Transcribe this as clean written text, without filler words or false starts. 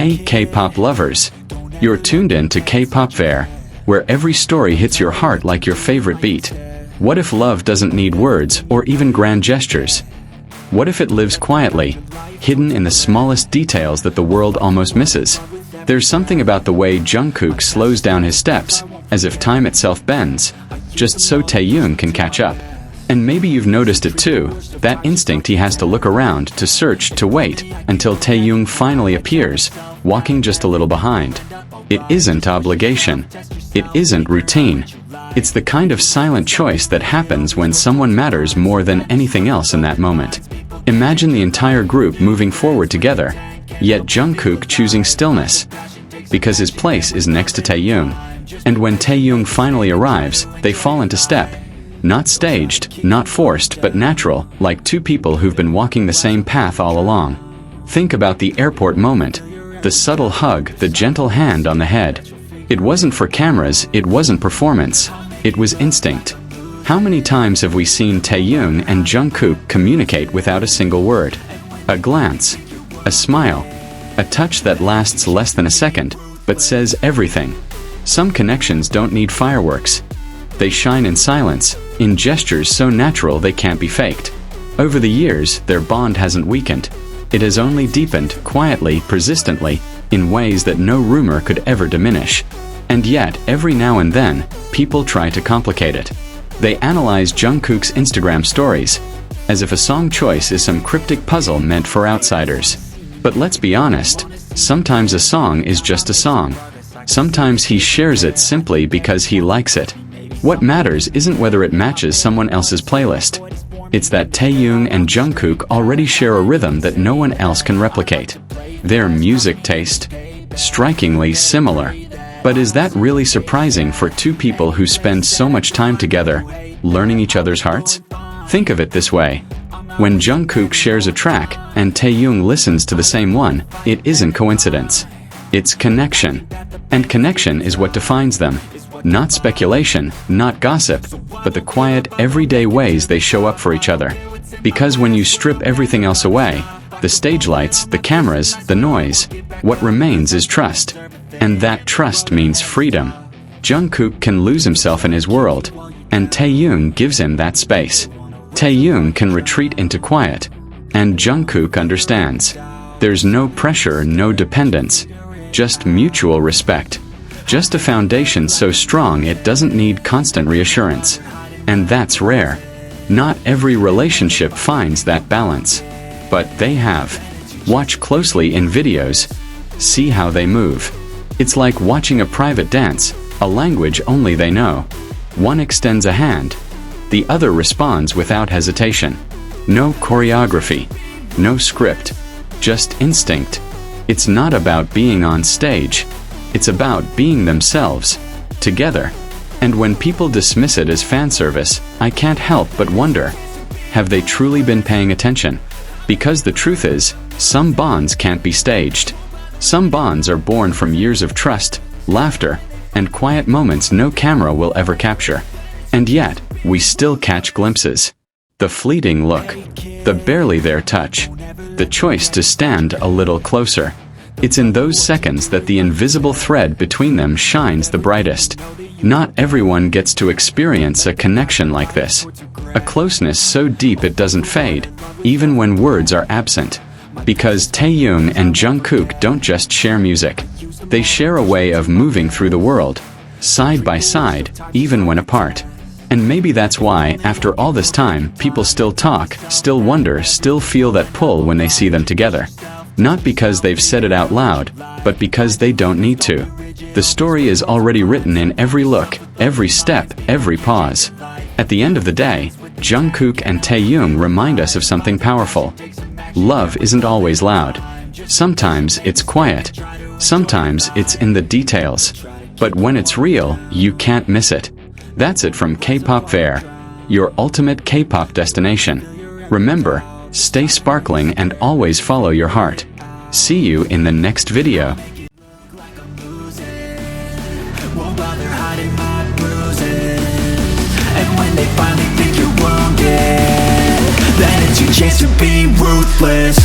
Hey K-pop lovers! You're tuned in to K-pop Fair, where every story hits your heart like your favorite beat. What if love doesn't need words or even grand gestures? What if it lives quietly, hidden in the smallest details that the world almost misses? There's something about the way Jungkook slows down his steps, as if time itself bends, just so Taehyung can catch up. And maybe you've noticed it too, that instinct he has to look around, to search, to wait, until Taehyung finally appears, walking just a little behind. It isn't obligation. It isn't routine. It's the kind of silent choice that happens when someone matters more than anything else in that moment. Imagine the entire group moving forward together, yet Jungkook choosing stillness, because his place is next to Taehyung. And when Taehyung finally arrives, they fall into step. Not staged, not forced, but natural, like two people who've been walking the same path all along. Think about the airport moment, the subtle hug, the gentle hand on the head. It wasn't for cameras, it wasn't performance, it was instinct. How many times have we seen Taehyung and Jungkook communicate without a single word? A glance, a smile, a touch that lasts less than a second, but says everything. Some connections don't need fireworks. They shine in silence, in gestures so natural they can't be faked. Over the years, their bond hasn't weakened. It has only deepened, quietly, persistently, in ways that no rumor could ever diminish. And yet, every now and then, people try to complicate it. They analyze Jungkook's Instagram stories, as if a song choice is some cryptic puzzle meant for outsiders. But let's be honest, sometimes a song is just a song. Sometimes he shares it simply because he likes it. What matters isn't whether it matches someone else's playlist. It's that Taehyung and Jungkook already share a rhythm that no one else can replicate. Their music taste, strikingly similar. But is that really surprising for two people who spend so much time together, learning each other's hearts? Think of it this way. When Jungkook shares a track, and Taehyung listens to the same one, it isn't coincidence. It's connection. And connection is what defines them. Not speculation, not gossip, but the quiet, everyday ways they show up for each other. Because when you strip everything else away, the stage lights, the cameras, the noise, what remains is trust. And that trust means freedom. Jungkook can lose himself in his world, and Taehyung gives him that space. Taehyung can retreat into quiet, and Jungkook understands. There's no pressure, no dependence, just mutual respect. Just a foundation so strong it doesn't need constant reassurance. And that's rare. Not every relationship finds that balance. But they have. Watch closely in videos. See how they move. It's like watching a private dance, a language only they know. One extends a hand. The other responds without hesitation. No choreography. No script. Just instinct. It's not about being on stage. It's about being themselves, together. And when people dismiss it as fan service, I can't help but wonder, have they truly been paying attention? Because the truth is, some bonds can't be staged. Some bonds are born from years of trust, laughter, and quiet moments no camera will ever capture. And yet, we still catch glimpses. The fleeting look, the barely there touch, the choice to stand a little closer. It's in those seconds that the invisible thread between them shines the brightest. Not everyone gets to experience a connection like this. A closeness so deep it doesn't fade, even when words are absent. Because Taehyung and Jungkook don't just share music. They share a way of moving through the world, side by side, even when apart. And maybe that's why, after all this time, people still talk, still wonder, still feel that pull when they see them together. Not because they've said it out loud, but because they don't need to. The story is already written in every look, every step, every pause. At the end of the day, Jungkook and Taehyung remind us of something powerful. Love isn't always loud. Sometimes it's quiet. Sometimes it's in the details. But when it's real, you can't miss it. That's it from K-pop Fair, your ultimate K-pop destination. Remember, stay sparkling and always follow your heart. See you in the next video. And when they finally think you're wounded, then it's your chance to be ruthless.